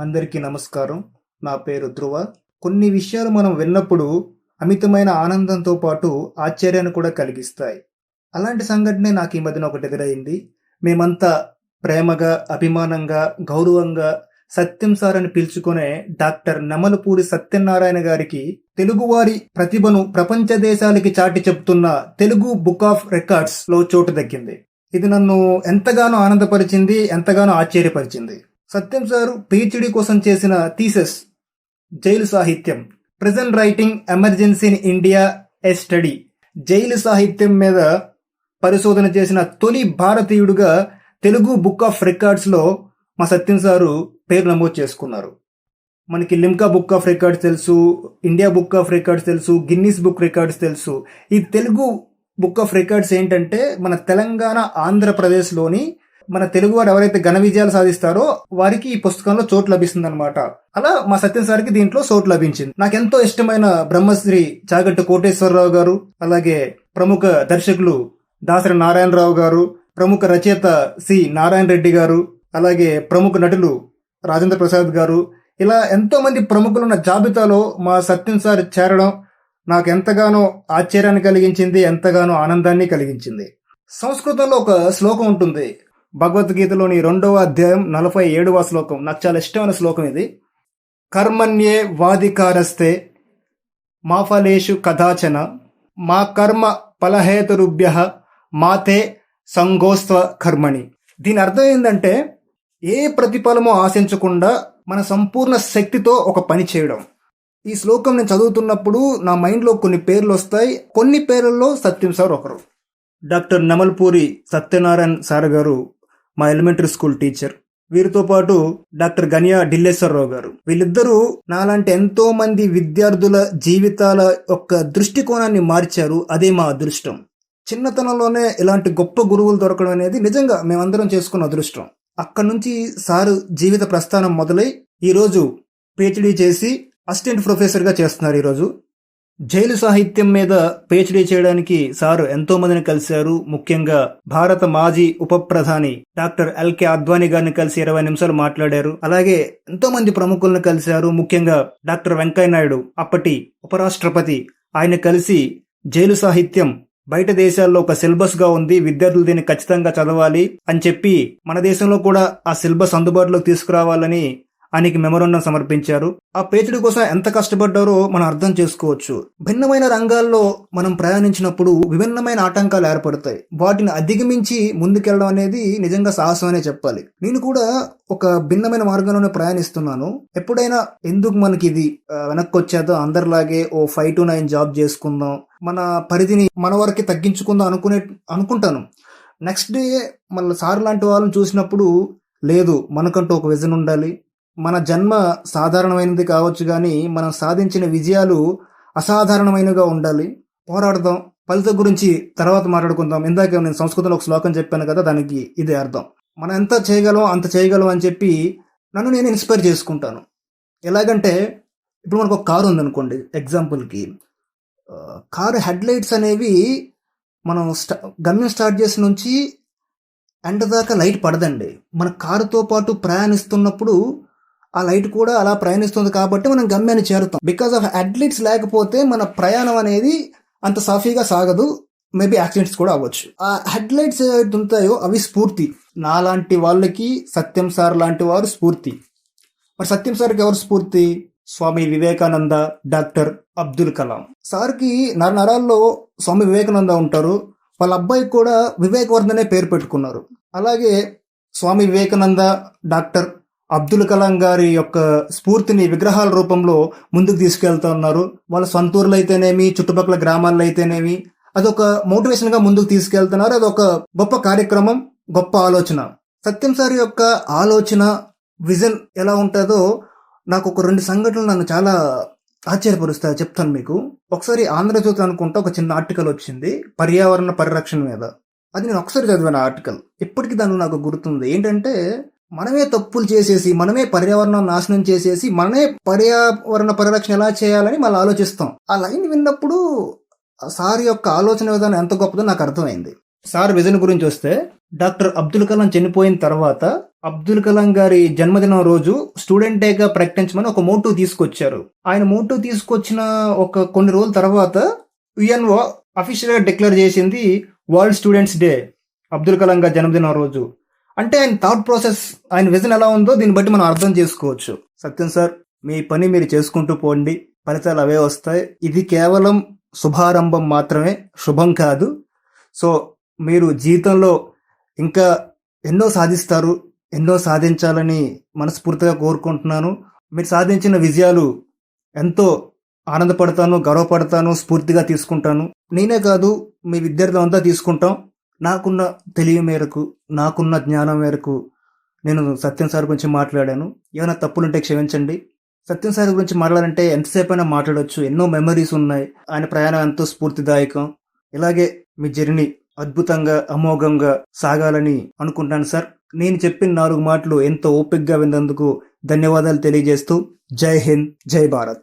అందరికీ నమస్కారం. నా పేరు ధ్రువ. కొన్ని విషయాలు మనం విన్నప్పుడు అమితమైన ఆనందంతో పాటు ఆశ్చర్యాన్ని కూడా కలిగిస్తాయి. అలాంటి సంఘటనే నాకు ఈ మధ్యన ఒకటి ఎదురైంది. మేమంతా ప్రేమగా, అభిమానంగా, గౌరవంగా సత్యం సార్ అని పిలుచుకునే డాక్టర్ నమలపూడి సత్యనారాయణ గారికి తెలుగువారి ప్రతిభను ప్రపంచ దేశాలకి చాటి చెప్తున్న తెలుగు బుక్ ఆఫ్ రికార్డ్స్ లో చోటు దక్కింది. ఇది నన్ను ఎంతగానో ఆనందపరిచింది, ఎంతగానో ఆశ్చర్యపరిచింది. సత్యం సారు పిహెచ్డి కోసం చేసిన థీసిస్ జైలు సాహిత్యం, present writing emergency in India a study, jail సాహిత్యం మీద పరిశోధన చేసిన తొలి భారతీయుడుగా తెలుగు బుక్ ఆఫ్ రికార్డ్స్ లో మా సత్యం సారు పేరు నమోదు చేసుకున్నారు. మనకి లిమ్కా బుక్ ఆఫ్ రికార్డ్స్ తెలుసు, ఇండియా బుక్ ఆఫ్ రికార్డ్స్ తెలుసు, గిన్నీస్ బుక్ రికార్డ్స్ తెలుసు. ఈ తెలుగు బుక్ ఆఫ్ రికార్డ్స్ ఏంటంటే మన తెలంగాణ, ఆంధ్రప్రదేశ్లోని మన తెలుగు వారు ఎవరైతే ఘన విజయాలు సాధిస్తారో వారికి ఈ పుస్తకంలో చోటు లభిస్తుంది అనమాట. అలా మా సత్యం సార్కి దీంట్లో చోటు లభించింది. నాకెంతో ఇష్టమైన బ్రహ్మశ్రీ చాగంటి కోటేశ్వరరావు గారు, అలాగే ప్రముఖ దర్శకులు దాసరి నారాయణరావు గారు, ప్రముఖ రచయిత సి నారాయణ రెడ్డి గారు, అలాగే ప్రముఖ నటులు రాజేంద్ర ప్రసాద్ గారు, ఇలా ఎంతో మంది ప్రముఖులున్న జాబితాలో మా సత్యం సార్ చేరడం నాకు ఎంతగానో ఆశ్చర్యాన్ని కలిగించింది, ఎంతగానో ఆనందాన్ని కలిగించింది. సంస్కృతంలో ఒక శ్లోకం ఉంటుంది, భగవద్గీతలోని 2వ అధ్యాయం 47వ శ్లోకం. నాకు చాలా ఇష్టమైన శ్లోకం ఇది. కర్మణ్యే వాధికారస్తే మా ఫలేషు కదాచన మా కర్మ ఫలహేతురుభ్యః మాతే సంగోస్త్వ కర్మణి. దీని అర్థం ఏంటంటే ఏ ప్రతిఫలమో ఆశించకుండా మన సంపూర్ణ శక్తితో ఒక పని చేయడం. ఈ శ్లోకం నేను చదువుతున్నప్పుడు నా మైండ్లో కొన్ని పేర్లు వస్తాయి. కొన్ని పేర్లలో సత్యం సార్ ఒకరు. డాక్టర్ నమలపూరి సత్యనారాయణ సార్ గారు మా ఎలిమెంటరీ స్కూల్ టీచర్. వీరితో పాటు డాక్టర్ గనియా ఢిల్లేశ్వరరావు గారు. వీళ్ళిద్దరూ నాలాంటి ఎంతో మంది విద్యార్థుల జీవితాల యొక్క దృష్టికోణాన్ని మార్చారు. అదే మా అదృష్టం. చిన్నతనంలోనే ఇలాంటి గొప్ప గురువులు దొరకడం అనేది నిజంగా మేమందరం చేసుకున్న అదృష్టం. అక్కడి నుంచి సారు జీవిత ప్రస్థానం మొదలై ఈరోజు పిహెచ్డి చేసి అసిస్టెంట్ ప్రొఫెసర్గా చేస్తున్నారు. ఈరోజు జైలు సాహిత్యం మీద పిహెచ్డి చేయడానికి సారు ఎంతో మందిని కలిశారు. ముఖ్యంగా భారత మాజీ ఉప ప్రధాని డాక్టర్ ఎల్కే అద్వానీ గారిని కలిసి 20 నిమిషాలు మాట్లాడారు. అలాగే ఎంతో మంది ప్రముఖులను కలిశారు. ముఖ్యంగా డాక్టర్ వెంకయ్య నాయుడు, అప్పటి ఉపరాష్ట్రపతి, ఆయన కలిసి జైలు సాహిత్యం బయట దేశాల్లో ఒక సిలబస్ గా ఉంది, విద్యార్థులు దీన్ని ఖచ్చితంగా చదవాలి అని చెప్పి మన దేశంలో కూడా ఆ సిలబస్ అందుబాటులోకి తీసుకురావాలని ఆయనకి మెమోరాండం సమర్పించారు. ఆ పిహెచ్డి కోసం ఎంత కష్టపడ్డారో మనం అర్థం చేసుకోవచ్చు. భిన్నమైన రంగాల్లో మనం ప్రయాణించినప్పుడు విభిన్నమైన ఆటంకాలు ఏర్పడతాయి. వాటిని అధిగమించి ముందుకెళ్ళడం అనేది నిజంగా సాహసం అనే చెప్పాలి. నేను కూడా ఒక భిన్నమైన మార్గంలోనే ప్రయాణిస్తున్నాను. ఎప్పుడైనా ఎందుకు మనకి ఇది వెనక్కి వచ్చేదో, అందరిలాగే ఓ 5 to 9 జాబ్ చేసుకుందాం, మన పరిధిని మన వరకు తగ్గించుకుందాం అనుకుంటాను. నెక్స్ట్ డే మళ్ళీ సార్ లాంటి వాళ్ళని చూసినప్పుడు లేదు, మనకంటూ ఒక విజన్ ఉండాలి. మన జన్మ సాధారణమైనది కావచ్చు, కానీ మనం సాధించిన విజయాలు అసాధారణమైనవిగా ఉండాలి. పోరాడదాం. ఫలితం గురించి తర్వాత మాట్లాడుకుందాం. ఇందాక నేను సంస్కృతంలో ఒక శ్లోకం చెప్పాను కదా, దానికి ఇదే అర్థం. మనం ఎంత చేయగలం అంత చేయగలం అని చెప్పి నన్ను నేను ఇన్స్పైర్ చేసుకుంటాను. ఎలాగంటే ఇప్పుడు మనకు ఒక కారు ఉందనుకోండి, ఎగ్జాంపుల్కి కారు హెడ్ లైట్స్ అనేవి మనం గమ్యం స్టార్ట్ చేసిన నుంచి ఎండ్ దాకా లైట్ పడదండి. మన కారుతో పాటు ప్రయాణిస్తున్నప్పుడు ఆ లైట్ కూడా అలా ప్రయాణిస్తుంది కాబట్టి మనం గమ్యాన్ని చేరుతాం. బికాస్ ఆఫ్ హెడ్లైట్స్ లేకపోతే మన ప్రయాణం అనేది అంత సాఫీగా సాగదు. మేబీ యాక్సిడెంట్స్ కూడా అవ్వచ్చు. ఆ హెడ్లైట్స్ ఏవైతే ఉంటాయో అవి స్ఫూర్తి. నాలాంటి వాళ్ళకి సత్యం సార్ లాంటి వారు స్ఫూర్తి. మరి సత్యం సార్కి ఎవరు స్ఫూర్తి? స్వామి వివేకానంద, డాక్టర్ అబ్దుల్ కలాం. సార్కి నరాల్లో స్వామి వివేకానంద ఉంటారు. వాళ్ళ అబ్బాయికి కూడా వివేకవర్ధనే పేరు పెట్టుకున్నారు. అలాగే స్వామి వివేకానంద, డాక్టర్ అబ్దుల్ కలాం గారి యొక్క స్ఫూర్తిని విగ్రహాల రూపంలో ముందుకు తీసుకెళ్తా ఉన్నారు. వాళ్ళ సొంతూరులో అయితేనేమి, చుట్టుపక్కల గ్రామాల్లో అయితేనేమి అదొక మోటివేషన్ గా ముందుకు తీసుకెళ్తున్నారు. అదొక గొప్ప కార్యక్రమం, గొప్ప ఆలోచన. సత్యం సార్ యొక్క ఆలోచన, విజన్ ఎలా ఉంటుందో నాకు ఒక 2 సంఘటనలు నన్ను చాలా ఆశ్చర్యపరుస్తాయి, చెప్తాను మీకు. ఒకసారి ఆంధ్రజ్యోతి అనుకుంటా ఒక చిన్న ఆర్టికల్ వచ్చింది పర్యావరణ పరిరక్షణ మీద. అది నేను ఒకసారి చదివాను ఆర్టికల్. ఇప్పటికీ దానిలో నాకు గుర్తుంది. ఏంటంటే మనమే తప్పులు చేసేసి, మనమే పర్యావరణం నాశనం చేసేసి, మనమే పర్యావరణ పరిరక్షణ ఎలా చేయాలని మళ్ళీ ఆలోచిస్తాం. ఆ లైన్ విన్నప్పుడు సార్ యొక్క ఆలోచన విధానం ఎంత గొప్పదో నాకు అర్థమైంది. సార్ విజన్ గురించి వస్తే, డాక్టర్ అబ్దుల్ కలాం చనిపోయిన తర్వాత అబ్దుల్ కలాం గారి జన్మదినం రోజు స్టూడెంట్ డేగా ప్రకటించమని ఒక మోటో తీసుకొచ్చారు. ఆయన మోటో తీసుకొచ్చిన ఒక కొన్ని రోజుల తర్వాత యుఎన్ఓ అఫీషియల్ గా డిక్లేర్ చేసింది world students day Abdul Kalam గారి జన్మదినం రోజు. అంటే ఆయన థాట్ ప్రాసెస్, ఆయన విజన్ ఎలా ఉందో దీన్ని బట్టి మనం అర్థం చేసుకోవచ్చు. సత్యం సార్, మీ పని మీరు చేసుకుంటూ పోండి, ఫలితాలు అవే వస్తాయి. ఇది కేవలం శుభారంభం మాత్రమే, శుభం కాదు. సో మీరు జీవితంలో ఇంకా ఎన్నో సాధిస్తారు, ఎన్నో సాధించాలని మనస్ఫూర్తిగా కోరుకుంటున్నాను. మీరు సాధించిన విజయాలు ఎంతో ఆనందపడతాను, గర్వపడతాను, స్ఫూర్తిగా తీసుకుంటాను. నేనే కాదు, మీ విద్యార్థులంతా తీసుకుంటాం. నాకున్న తెలివి మేరకు, నాకున్న జ్ఞానం మేరకు నేను సత్యం సార్ గురించి మాట్లాడాను. ఏమైనా తప్పులుంటే క్షమించండి. సత్యం సార్ గురించి మాట్లాడాలంటే ఎంతసేపు అయినా మాట్లాడవచ్చు. ఎన్నో మెమరీస్ ఉన్నాయి. ఆయన ప్రయాణం ఎంతో స్ఫూర్తిదాయకం. ఇలాగే మీ జర్నీ అద్భుతంగా, అమోఘంగా సాగాలని అనుకుంటాను సార్. నేను చెప్పిన 4 మాటలు ఎంతో ఓపికగా విన్నందుకు ధన్యవాదాలు తెలియజేస్తూ జై హింద్, జై భారత్.